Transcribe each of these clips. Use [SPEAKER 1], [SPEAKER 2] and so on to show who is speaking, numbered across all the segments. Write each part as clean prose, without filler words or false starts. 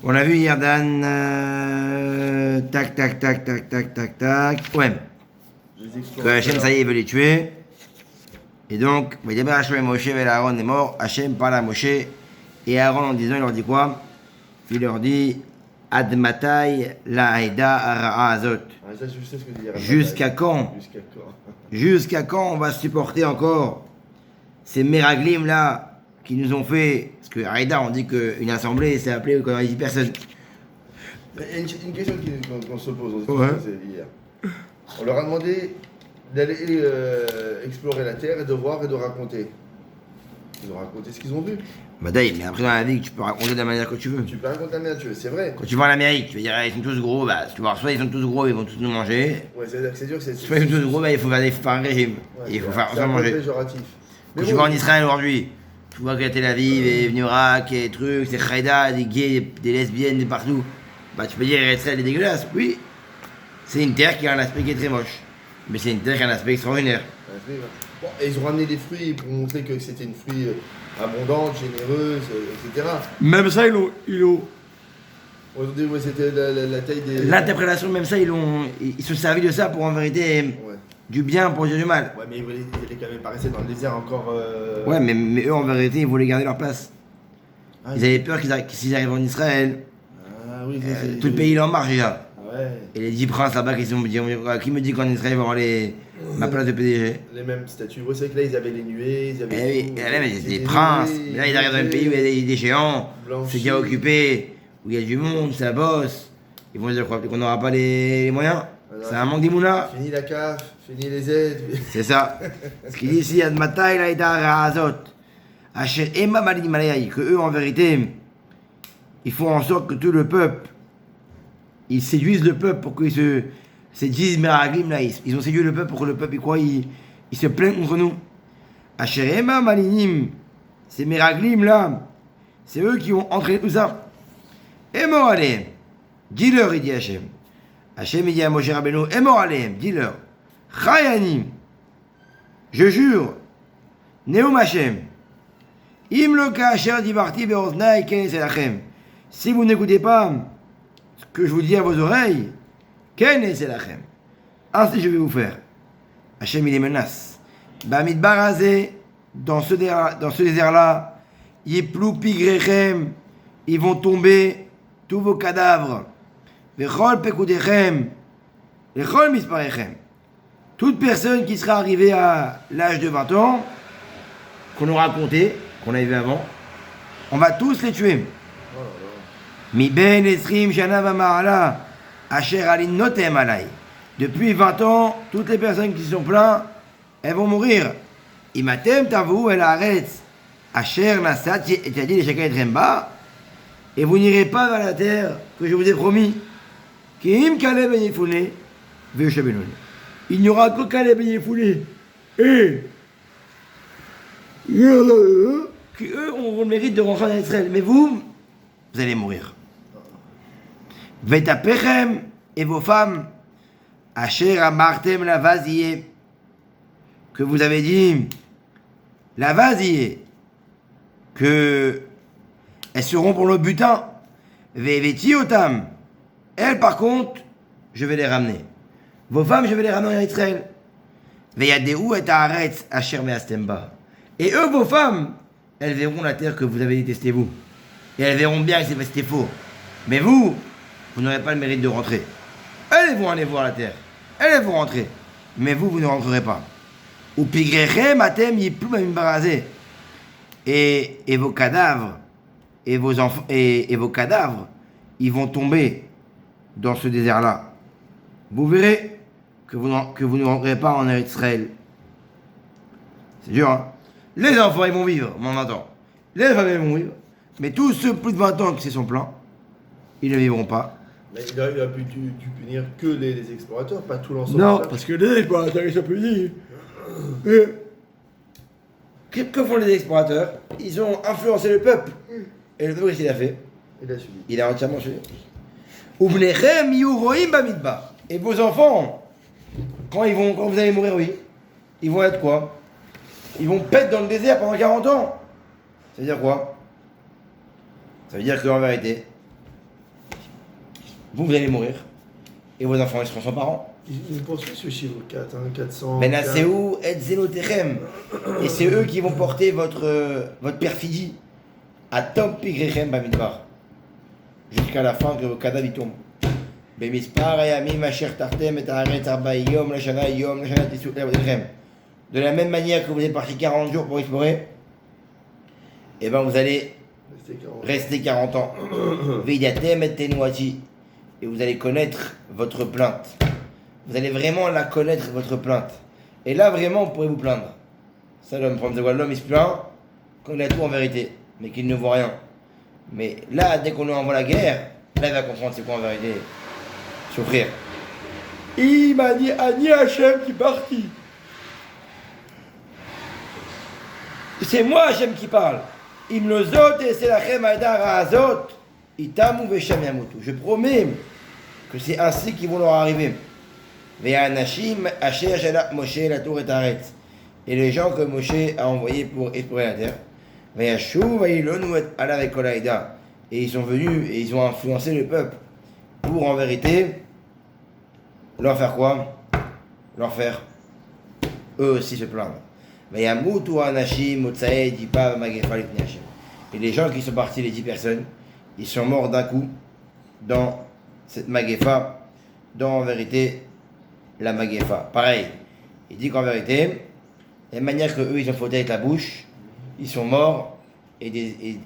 [SPEAKER 1] On a vu hier Dan. Tac. Ouais. Que Hachem, ça y est, il veut les tuer. Et donc, Hachem Moshe et Aaron est mort. Hachem parle à Moshe et Aaron en disant, il leur dit quoi? Il leur dit Ad matai la haïda ara'a azot. Jusqu'à quand? Jusqu'à quand on va supporter encore ces méraglim là qui nous ont fait. Parce que Haïda, on dit qu'une assemblée c'est appelé quand il y a 10 personnes.
[SPEAKER 2] Une question qu'on se pose
[SPEAKER 1] Ouais.
[SPEAKER 2] hier. On leur a demandé d'aller explorer la terre et de voir et de raconter. Ils ont raconté ce qu'ils ont vu.
[SPEAKER 1] Bah d'ailleurs, mais après dans la vie, tu peux raconter de la manière que tu veux.
[SPEAKER 2] Tu peux raconter la merde, c'est vrai.
[SPEAKER 1] Quand tu vas en Amérique, tu vas dire ils sont tous gros, bah tu vois, soit ils sont tous gros, ils vont tous nous manger.
[SPEAKER 2] Ouais, c'est dur que c'est.
[SPEAKER 1] Soit ils sont tous gros, bah il faut faire un régime.
[SPEAKER 2] Ouais,
[SPEAKER 1] Et il faut faire
[SPEAKER 2] c'est
[SPEAKER 1] ensemble
[SPEAKER 2] un peu
[SPEAKER 1] manger.
[SPEAKER 2] péjoratif.
[SPEAKER 1] Quand
[SPEAKER 2] Mais
[SPEAKER 1] tu
[SPEAKER 2] bon,
[SPEAKER 1] vas en Israël aujourd'hui, tu vois que Tel Aviv et Vnurak et trucs, c'est Khaïda, des gays, des lesbiennes de partout. Bah tu peux dire Israël est dégueulasse. Oui, c'est une terre qui a un aspect qui est très moche. Mais c'est une terre qui a un aspect extraordinaire.
[SPEAKER 2] bon, et ils ont ramené des fruits pour montrer que c'était une fruit abondante, généreuse, etc.
[SPEAKER 1] Même ça, ils l'ont.
[SPEAKER 2] On dit ouais, c'était la taille des.
[SPEAKER 1] L'interprétation, même ça, ils se servis de ça pour en vérité
[SPEAKER 2] Ouais.
[SPEAKER 1] du bien pour dire du mal.
[SPEAKER 2] Ouais, mais ils voulaient quand même pas rester dans le désert encore.
[SPEAKER 1] Ouais, mais eux en vérité, ils voulaient garder leur place.
[SPEAKER 2] Ah,
[SPEAKER 1] Ils avaient peur s'ils arrivent en Israël,
[SPEAKER 2] Ah oui,
[SPEAKER 1] tout le pays il est en marche déjà.
[SPEAKER 2] Ah ouais.
[SPEAKER 1] Et les 10 princes là-bas qui qui me dit qu'en Israël ils vont avoir ma place de PDG?
[SPEAKER 2] Les mêmes statues. Ouais, c'est vrai que là, ils avaient les nuées, ils avaient.
[SPEAKER 1] Eh oui,
[SPEAKER 2] tout.
[SPEAKER 1] là, mais c'est des
[SPEAKER 2] Ils
[SPEAKER 1] princes.
[SPEAKER 2] étaient
[SPEAKER 1] Mais là, ils arrivent dans un pays où il y a des géants,
[SPEAKER 2] blanchis.
[SPEAKER 1] c'est bien occupé, où il y a du monde, ça bosse. Ils vont se dire quoi? Qu'on n'aura pas les moyens?
[SPEAKER 2] Alors,
[SPEAKER 1] C'est un manque d'imouna.
[SPEAKER 2] Fini la CAF, fini les aides.
[SPEAKER 1] C'est ça. Ce qu'il dit ici, Admatai Laïda Razot. Asher Emma Malidim Alayai, que eux, en vérité, ils font en sorte que tout le peuple, ils séduisent le peuple pour qu'ils ces 10 Meraglim là, ils ont séduit le peuple pour que le peuple, il se plaigne contre nous. Asher Emma Malidim, ces Meraglim là, c'est eux qui ont entraîné tout ça. Et mort allez, dis-leur, il dit Hachem. Hachem, il dit à Moshe Rabbeinu, et mort allez, dis-leur. Chayanim, je jure, Neum Hachem, Im lo kasher divarti beoznai ken selachem. Si vous n'écoutez pas ce que je vous dis à vos oreilles, ken selachem. Ainsi je vais vous faire. Hachem il les menace. Bamid barazé, dans ce désert-là, yiplou pigrechem, ils vont tomber tous vos cadavres. Vechol pekudechem, vechol misparechem. Toute personne qui sera arrivée à l'âge de 20 ans, qu'on aura compté, qu'on a vu avant, on va tous les tuer. Mi ben esrim shana v'ma'ala, asher alin notem alay. Depuis 20 ans, toutes les personnes qui sont plaintes, elles vont mourir. Imatem tavu el haaretz, asher nasat et yadi le shekal etrem ba, et vous n'irez pas vers la terre que je vous ai promis. Ki im Kaleb ben Yefune, ve'yoshebenun. Il n'y aura que Kaleb ben Yefune et qui eux ont le mérite de rentrer en Israël. Mais vous allez mourir. Vetapechem et vos femmes, Asher amartem la vasie, que vous avez dit, la vasie, que elles seront pour le butin. Veveti otam, elles par contre, je vais les ramener. Vos femmes, je vais les ramener en Israël. Veyadeu et haaretz asher meastemba. Et eux, vos femmes, elles verront la terre que vous avez détestée, vous. Et elles verront bien que c'était faux. Mais vous n'aurez pas le mérite de rentrer. Elles vont aller voir la terre. Elles vont rentrer. Mais vous ne rentrerez pas. Ou pigrechem atem yiplou mimbarazé. Et vos cadavres, et vos enfants, et vos cadavres, ils vont tomber dans ce désert-là. Vous verrez que vous ne rentrerez pas en Israël. C'est dur, hein? Les enfants, ils vont vivre, on entend. Les femmes, ils vont vivre. Mais tous ceux plus de 20 ans qui se sont plaints, ils ne vivront pas.
[SPEAKER 2] Mais il aurait pu punir que les explorateurs, pas tout l'ensemble.
[SPEAKER 1] Non, parce que les explorateurs, ils sont punis. Que font les explorateurs? Ils ont influencé le peuple. Et le peuple, qu'est-ce qu'il a fait?
[SPEAKER 2] Il a suivi.
[SPEAKER 1] Il a entièrement suivi. Ubnechem yuroim bamidbar. Et vos enfants, quand vous allez mourir, oui, ils vont être quoi? Ils vont pète dans le désert pendant 40 ans. Ça veut dire quoi? Ça veut dire qu'en vérité, vous allez mourir. Et vos enfants, ils seront sans parents.
[SPEAKER 2] Ils poursuivent ce chiffre 4, 400.
[SPEAKER 1] Benaseu et Zelotechem. Et c'est eux qui vont porter votre perfidie à Tom Pigrechem Bamidbar. Jusqu'à la fin que vos cadavres y tombent. Bemispar Ayamim Asher Tartem et Haaretz Arba Yom Lashana Yom Lashana Tisut Levodechem. De la même manière que vous êtes parti 40 jours pour explorer, et ben vous allez rester 40 ans. Veidatem et Tenuati. Et vous allez connaître votre plainte. Vous allez vraiment la connaître, votre plainte. Et là, vraiment, vous pourrez vous plaindre. Ça, l'homme, l'homme, il se plaint quand il a tout en vérité, mais qu'il ne voit rien. Mais là, dès qu'on lui envoie la guerre, là, il va comprendre c'est quoi en vérité. Souffrir. Il m'a dit Ani Hachem qui est parti. C'est moi Hachem qui parle. Il me le zote et c'est la Chem Aïdara Azot. Itamu Veshem Yamutu. Je promets que c'est ainsi qu'ils vont leur arriver. Et les gens que Moshe a envoyés pour explorer la terre, et ils sont venus et ils ont influencé le peuple pour en vérité leur faire quoi? Leur faire eux aussi se plaindre. Et les gens qui sont partis, les 10 personnes, ils sont morts d'un coup dans cette Magefa, dans en vérité la Magefa. Pareil, il dit qu'en vérité, de la manière que eux ils ont fauté avec la bouche, ils sont morts et des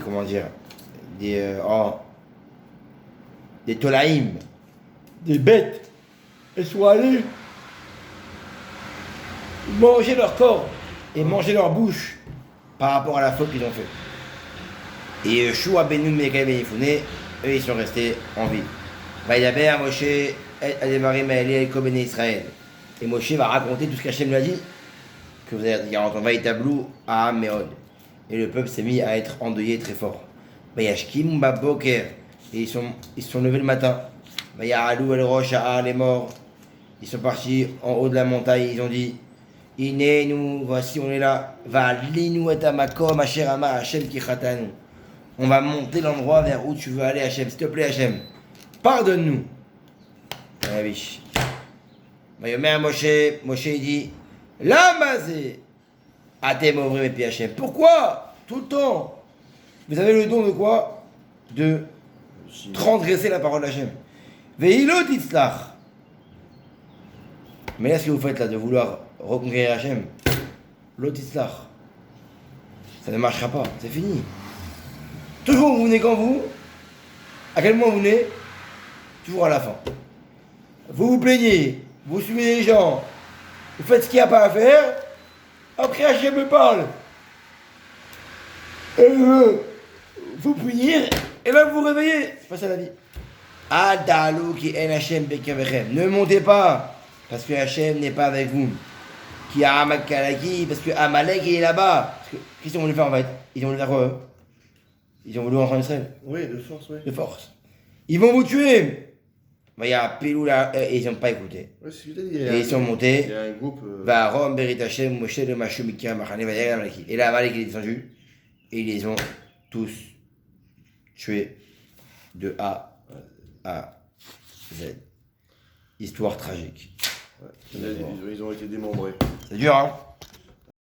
[SPEAKER 1] comment dire, des tolaïm, des bêtes, elles sont allées manger leur corps et manger leur bouche par rapport à la faute qu'ils ont fait. Et Shua Benu Mekaï Benifune, eux ils sont restés en vie. Vaïdaber Moshe et Ademarim Aélé Kobene Israël. Et Moshe va raconter tout ce qu'Hachem lui a dit, que vous avez dit 40 ans. Vaïtablou à Meod. Et le peuple s'est mis à être endeuillé très fort. Vayashkim Baboker. Et ils sont levés le matin. Vayaralou El Rosh les morts. Ils sont partis en haut de la montagne, ils ont dit Iné, nous, voici, on est là. Va linu et amakom, Asher Ama, Hachem ki chatanu. On va monter l'endroit vers où tu veux aller, Hachem. S'il te plaît, Hachem. Pardonne-nous. Moshe dit Lamazé. Atem ouvrir mes pieds, Hachem. Pourquoi tout le temps vous avez le don de quoi? De transgresser la parole d'Hachem. Ve'ilo titzlach. Mais là, ce que vous faites là, de vouloir reconquérir Hachem, l'otislach, ça ne marchera pas, c'est fini. Toujours vous venez quand vous, à quel moment vous venez? Toujours à la fin. Vous vous plaignez, vous suivez les gens, vous faites ce qu'il n'y a pas à faire, après Hachem me parle. Et vous punir, et là vous vous réveillez. C'est pas ça la vie. Adalou ki en Hachem bekavechem. Ne montez pas. Parce que Hachem n'est pas avec vous. Qui a Amakalaki, parce que Amalek il est là-bas. Qu'est-ce qu'ils ont voulu faire en fait? Ils ont voulu faire quoi eux? Ils ont voulu entrer en Israël.
[SPEAKER 2] Oui, de force, oui.
[SPEAKER 1] De force. Ils vont vous tuer. Il y a Pilou là, et ils n'ont pas écouté.
[SPEAKER 2] Ouais, c'est ce que je t'ai dit.
[SPEAKER 1] Et ils sont montés.
[SPEAKER 2] Il y a un groupe.
[SPEAKER 1] Va Rome, Berit Hachem, Moshe, le Machou, Mikia, Machane, Valérie, Amaleki. Et là, Amalek il est descendu. Et ils les ont tous tués de A à Z. Histoire tragique.
[SPEAKER 2] Ouais. Ils ont été démembrés.
[SPEAKER 1] C'est dur, hein?